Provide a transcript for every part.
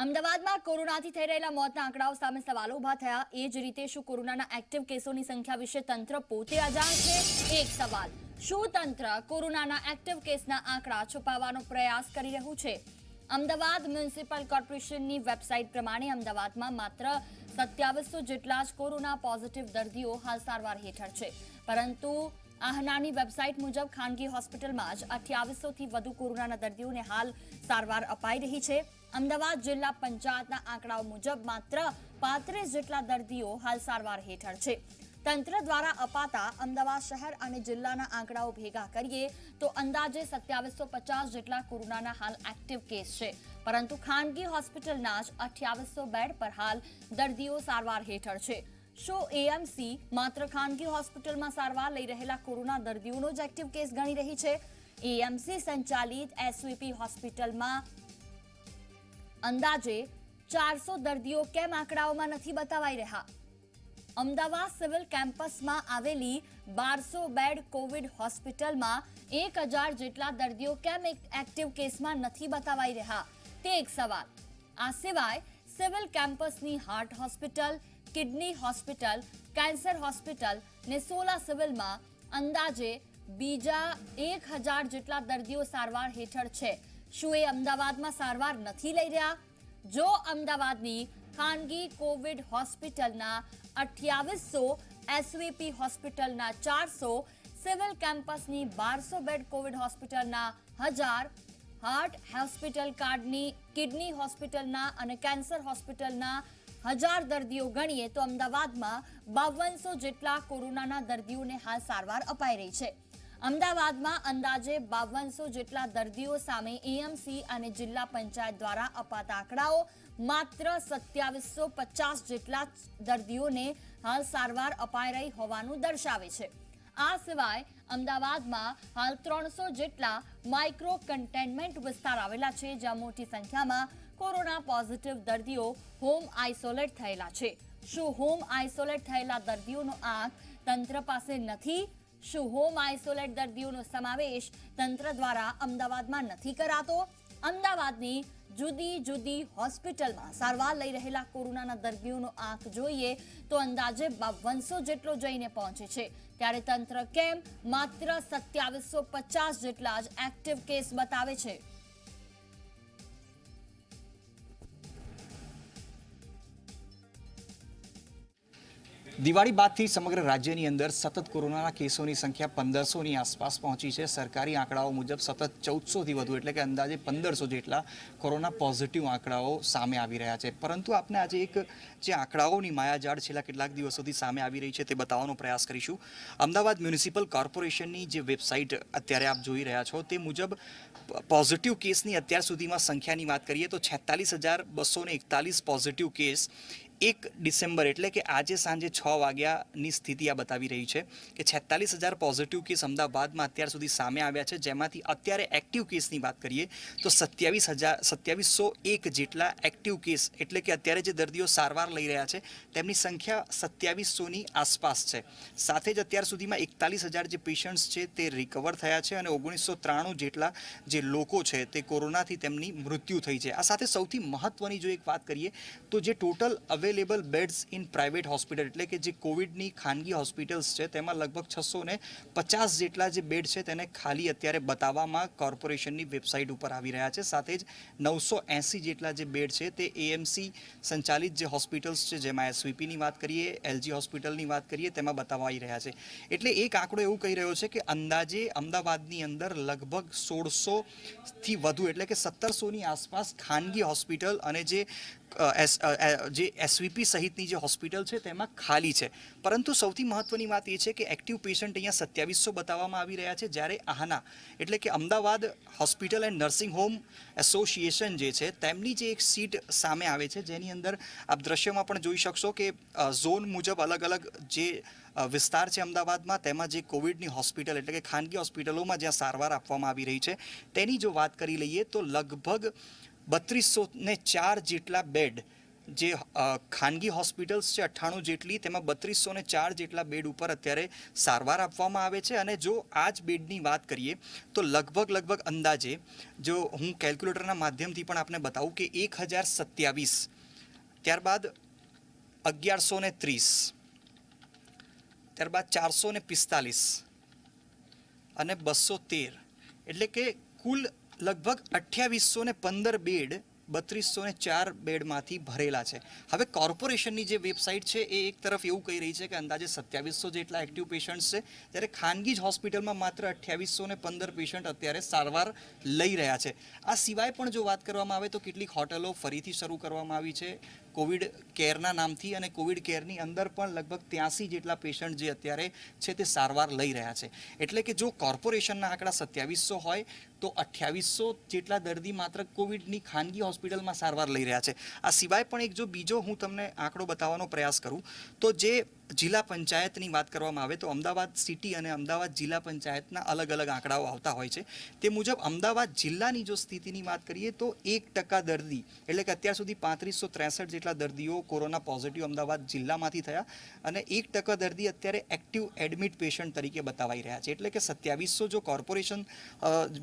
અમદાવાદમાં કોરોનાથી થઈ રહેલા મોતના આંકડાઓ સામે સવાલો ઊભા થયા। એ જ રીતે શું કોરોનાના એક્ટિવ કેસોની સંખ્યા વિશે તંત્ર પોતે અજાણ છે? એક સવાલ, શું તંત્ર કોરોનાના એક્ટિવ કેસના આંકડા છુપાવવાનો પ્રયાસ કરી રહ્યું છે? અમદાવાદ મ્યુનિસિપલ કોર્પોરેશનની વેબસાઇટ પ્રમાણે અમદાવાદમાં માત્ર 2700 જેટલા જ કોરોના પોઝિટિવ દર્દીઓ હાલ સારવાર હેઠળ છે, પરંતુ આહનાની વેબસાઇટ મુજબ ખાનગી હોસ્પિટલમાં જ 2800થી વધુ કોરોનાના દર્દીઓને હાલ સારવાર અપાઈ રહી છે। અમદાવાદ જિલ્લા પંચાયતના આંકડાઓ મુજબ માત્ર 35 જેટલા દર્દીઓ હાલ સારવાર હેઠળ છે। તંત્ર દ્વારા અપાતા અમદાવાદ શહેર અને જિલ્લાના આંકડાઓ ભેગા કરીએ તો અંદાજે 2750 જેટલા કોરોનાના હાલ એક્ટિવ કેસ છે, પરંતુ ખાનગી હોસ્પિટલના જ 2800 બેડ પર હાલ દર્દીઓ સારવાર હેઠળ છે। શું એએમસી માત્ર ખાનગી હોસ્પિટલમાં સારવાર લઈ રહેલા કોરોના દર્દીઓનો જ એક્ટિવ કેસ ગણી રહી છે? એએમસી સંચાલિત એસવીપી હોસ્પિટલમાં અંદાજે 400 દર્દીઓ કેમ આંકડાઓમાં નથી બતાવાઈ રહ્યા? અમદાવાદ સિવિલ કેમ્પસમાં આવેલી 1200 બેડ કોવિડ હોસ્પિટલમાં 1000 જેટલા દર્દીઓ કેમ એક્ટિવ કેસમાં નથી બતાવાઈ રહ્યા? તે એક સવાલ। આ સિવાય સિવિલ કેમ્પસની heart hospital, kidney hospital, cancer hospital ને સોલા સિવિલમાં અંદાજે બીજા 1000 જેટલા દર્દીઓ સારવાર હેઠળ છે। શું એ અમદાવાદમાં સારવાર નથી લઈ રહ્યા? જો અમદાવાદની ખાનગી કોવિડ હોસ્પિટલના 2800, એસવીપી હોસ્પિટલના 400, સિવિલ કેમ્પસની 1200 બેડ કોવિડ હોસ્પિટલના 1000, હાર્ટ હોસ્પિટલ કાર્ડની કિડની હોસ્પિટલના અને કેન્સર હોસ્પિટલના 1000 દર્દીઓ ગણીએ તો અમદાવાદમાં 5200 જેટલા કોરોનાના દર્દીઓને હાલ સારવાર અપાઈ રહી છે। અમદાવાદમાં અંદાજે 5200 જેટલા દર્દીઓ સામે એએમસી અને જિલ્લા પંચાયત દ્વારા અપાતા આંકડાઓ માત્ર 2750 જેટલા દર્દીઓને હાલ સારવાર અપાઈ રહી હોવાનું દર્શાવે છે। આ સિવાય અમદાવાદમાં હાલ 300 જેટલા માઇક્રો કન્ટેનમેન્ટ વિસ્તાર આવેલા છે, જ્યાં મોટી સંખ્યામાં કોરોના પોઝિટિવ દર્દીઓ હોમ આઇસોલેટ થયેલા છે। શું હોમ આઇસોલેટ થયેલા દર્દીઓનો આંક તંત્ર પાસે નથી? શું હોમ આઇસોલેટ દર્દીઓનો સમાવેશ તંત્ર દ્વારા અમદાવાદમાં નથી કરાતો? અમદાવાદની જુદી જુદી હોસ્પિટલમાં સારવાર લઈ રહેલા કોરોનાના દર્દીઓનો આંક જોઈએ તો અંદાજે 5200 જેટલો જઈને પહોંચે છે, ત્યારે તંત્ર કેમ માત્ર 2750 જેટલા જ એક્ટિવ કેસ બતાવે છે? દિવાળી બાદથી સમગ્ર રાજ્યની અંદર સતત કોરોનાના કેસોની સંખ્યા 1500ની આસપાસ પહોંચી છે। સરકારી આંકડાઓ મુજબ સતત 1400થી વધુ એટલે કે અંદાજે 1500 જેટલા કોરોના પોઝિટિવ આંકડાઓ સામે આવી રહ્યા છે। પરંતુ આપણે આજે એક જે આંકડાઓની માયાજાળ છેલ્લા કેટલાક દિવસોથી સામે આવી રહી છે તે બતાવવાનો પ્રયાસ કરીશું। અમદાવાદ મ્યુનિસિપલ કોર્પોરેશનની જે વેબસાઇટ અત્યારે આપ જોઈ રહ્યા છો તે મુજબ પોઝિટિવ કેસની અત્યાર સુધીમાં સંખ્યાની વાત કરીએ તો 46241 પોઝિટિવ કેસ 1 ડિસેમ્બર એટલે કે આજે સાંજે 6 વાગ્યાની સ્થિતિ આ બતાવી રહી છે કે 46000 પોઝિટિવ કેસ અમદાવાદમાં અત્યાર સુધી સામે આવ્યા છે, જેમાંથી અત્યારે એક્ટિવ કેસની વાત કરીએ તો 2701 જેટલા એક્ટિવ કેસ એટલે કે અત્યારે જે દર્દીઓ સારવાર લઈ રહ્યા છે તેમની સંખ્યા 2700ની આસપાસ છે। સાથે જ અત્યાર સુધીમાં 41000 જે પેશન્ટ્સ છે તે રિકવર થયા છે અને 1993 જેટલા જે લોકો છે તે કોરોનાથી તેમની મૃત્યુ થઈ છે। આ સાથે સૌથી મહત્વની જો એક વાત કરીએ તો જે total available beds in private hospital એટલે કે જે કોવિડની ખાનગી હોસ્પિટલ્સ છે તેમાં લગભગ 650 જેટલા જે બેડ છે તેને ખાલી અત્યારે બતાવવામાં કોર્પોરેશનની વેબસાઇટ ઉપર આવી રહ્યા છે। સાથે જ 980 જેટલા જે બેડ છે તે એએમસી સંચાલિત જે હોસ્પિટલ્સ છે જેમાં એસવીપીની વાત કરીએ, એલજી હોસ્પિટલની વાત કરીએ તેમાં બતાવાઈ રહ્યા છે। એટલે એક આંકડો એવું કહી રહ્યો છે કે અંદાજે અમદાવાદની અંદર લગભગ 1600થી વધુ એટલે કે 1700ની આસપાસ ખાનગી હોસ્પિટલ અને જે એસવીપી સહિતની જે હોસ્પિટલ છે તેમાં ખાલી છે। પરંતુ સૌથી મહત્વની વાત એ છે કે એક્ટિવ પેશન્ટ અહીંયા 2700 બતાવવામાં આવી રહ્યા છે, જ્યારે આહના એટલે કે Ahmedabad hospital and nursing home association જે છે તેમની જે એક સીટ સામે આવે છે જેની અંદર આપ દ્રશ્યમાં પણ જોઈ શકશો કે ઝોન મુજબ અલગ અલગ જે વિસ્તાર છે અમદાવાદમાં તેમાં જે કોવિડની હોસ્પિટલ એટલે કે ખાનગી હોસ્પિટલોમાં જ્યાં સારવાર આપવામાં આવી રહી છે તેની જો વાત કરી લઈએ તો લગભગ 3204 જેટલા બેડ જે ખાનગી હોસ્પિટલ્સ છે 98 જેટલી, તેમાં 3204 જેટલા બેડ ઉપર અત્યારે સારવાર આપવામાં આવે છે. અને જો આ જ બેડની વાત કરીએ તો લગભગ અંદાજે, જો હું કેલ્ક્યુલેટરના માધ્યમથી પણ આપને બતાવું કે 1027, ત્યારબાદ 1130, ત્યારબાદ 445 અને 213, એટલે કે કુલ લગભગ 2815 બેડ 3204 બેડમાંથી ભરેલા છે. હવે કોર્પોરેશનની જે વેબસાઇટ છે એ એક તરફ એવું કહી રહી છે કે અંદાજે 2700 જેટલા એક્ટિવ પેશન્ટ્સ છે, જ્યારે ખાનગી જ હોસ્પિટલમાં માત્ર 2815 પેશન્ટ અત્યારે સારવાર લઈ રહ્યા છે. આ સિવાય પણ જો વાત કરવામાં આવે તો કેટલીક હોટલો ફરીથી શરૂ કરવામાં આવી છે કોવિડ કેરના નામથી, અને કોવિડ કેરની અંદર પણ લગભગ 83 જેટલા પેશન્ટ જે અત્યારે છે તે સારવાર લઈ રહ્યા છે. એટલે કે જો કોર્પોરેશનના આંકડા 2700 હોય તો 2800 જેટલા દર્દી માત્ર કોવિડની ખાનગી હોસ્પિટલમાં સારવાર લઈ રહ્યા છે. આ સિવાય પણ એક જો બીજો હું તમને આંકડો બતાવવાનો પ્રયાસ કરું તો જે જિલ્લા પંચાયતની વાત કરવામાં આવે તો અમદાવાદ સિટી અને અમદાવાદ જિલ્લા પંચાયતના અલગ અલગ આંકડાઓ આવતા હોય છે. તે મુજબ અમદાવાદ જિલ્લાની જો સ્થિતિની વાત કરીએ તો 1% દર્દી, એટલે કે અત્યાર સુધી 3563 જેટલા દર્દીઓ કોરોના પોઝિટિવ અમદાવાદ જિલ્લામાંથી થયા, અને 1% દર્દી અત્યારે એક્ટિવ એડમિટ પેશન્ટ તરીકે બતાવાઈ રહ્યા છે. એટલે કે 2700 જો કોર્પોરેશન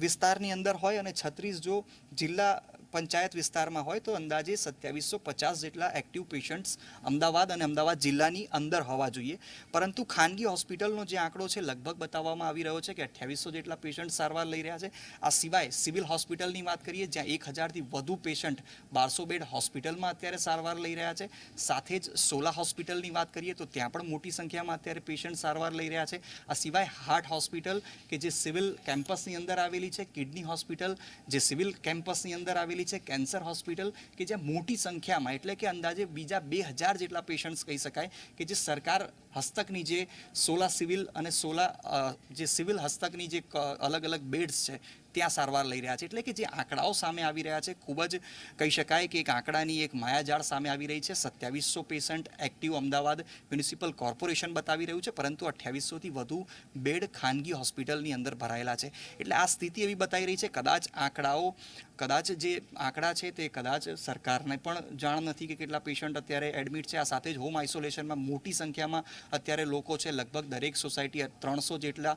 વિસ્તારની અંદર હોય અને 36 જો જિલ્લા પંચાયત વિસ્તારમાં હોય તો અંદાજે 2750 જેટલા એક્ટિવ પેશન્ટ્સ અમદાવાદ અને અમદાવાદ જિલ્લાની અંદર હોવા જોઈએ. પરંતુ ખાનગી હોસ્પિટલનો જે આંકડો છે લગભગ બતાવવામાં આવી રહ્યો છે કે 2800 જેટલા પેશન્ટ સારવાર લઈ રહ્યા છે. આ સિવાય સિવિલ હોસ્પિટલની વાત કરીએ જ્યાં 1000થી વધુ પેશન્ટ 1200 બેડ હોસ્પિટલમાં અત્યારે સારવાર લઈ રહ્યા છે. સાથે જ સોલા હોસ્પિટલની વાત કરીએ તો ત્યાં પણ મોટી સંખ્યામાં અત્યારે પેશન્ટ સારવાર લઈ રહ્યા છે. આ સિવાય હાર્ટ હોસ્પિટલ કે જે સિવિલ કેમ્પસની અંદર આવેલી છે, કિડની હોસ્પિટલ જે સિવિલ કેમ્પસની અંદર આવેલી છે, કેન્સર હોસ્પિટલ કે જ્યાં મોટી સંખ્યામાં, એટલે કે અંદાજે બીજા 2000 જેટલા પેશન્ટ્સ કહી શકાય કે જે સરકાર હસ્તકની જે સોલા સિવિલ અને સોલા જે સિવિલ હસ્તકની જે અલગ અલગ બેડ્સ છે ત્યાં સારવાર લઈ રહ્યા છે. એટલે કે જે આંકડાઓ સામે આવી રહ્યા છે ખૂબ જ કહી શકાય કે એક આંકડાની એક માયાજાળ સામે આવી રહી છે. 2700 patient active Ahmedabad municipal corporation બતાવી રહ્યું છે, પરંતુ 2800થી વધુ બેડ ખાનગી હોસ્પિટલની અંદર ભરાયેલા છે. એટલે આ સ્થિતિ એવી બતાવી રહી છે કદાચ જે આંકડા છે તે કદાચ સરકારને પણ જાણ નથી કે કેટલા પેશન્ટ અત્યારે એડમિટ છે. આ સાથે જ હોમ આઇસોલેશનમાં મોટી સંખ્યામાં અત્યારે લોકો છે. લગભગ દરેક સોસાયટી 300 જેટલા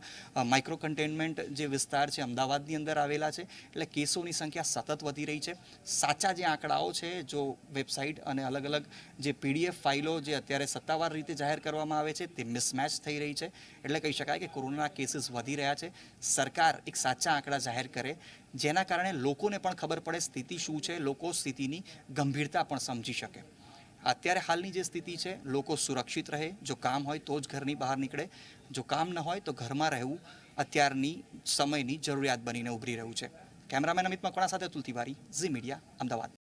માઇક્રો કન્ટેનમેન્ટ જે વિસ્તાર છે અમદાવાદની અંદર આવેલા છે. એટલે કેસોની સંખ્યા સતત વધી રહી છે. સાચા જે આંકડાઓ છે જો વેબસાઇટ અને અલગ અલગ જે PDF ફાઇલો જે અત્યારે સત્તાવાર રીતે જાહેર કરવામાં આવે છે તે મિસમેચ થઈ રહી છે. એટલે કહી શકાય કે કોરોનાના કેસીસ વધી રહ્યા છે. સરકાર એક સાચા આંકડા જાહેર કરે જેના કારણે લોકોને પણ ખબર પડે સ્થિતિ શું છે, લોકો સ્થિતિની ગંભીરતા પણ સમજી શકે. અત્યારે હાલની જે સ્થિતિ છે લોકો સુરક્ષિત રહે, જો કામ હોય તો જ ઘરની બહાર નીકળે, જો કામ ન હોય તો ઘરમાં રહેવું અત્યારની સમયની જરૂરિયાત બનીને ઉભરી રહ્યું છે. કેમેરામેન અમિત મકવાણા સાથે અતુલ તિવારી, ઝી મીડિયા, અમદાવાદ.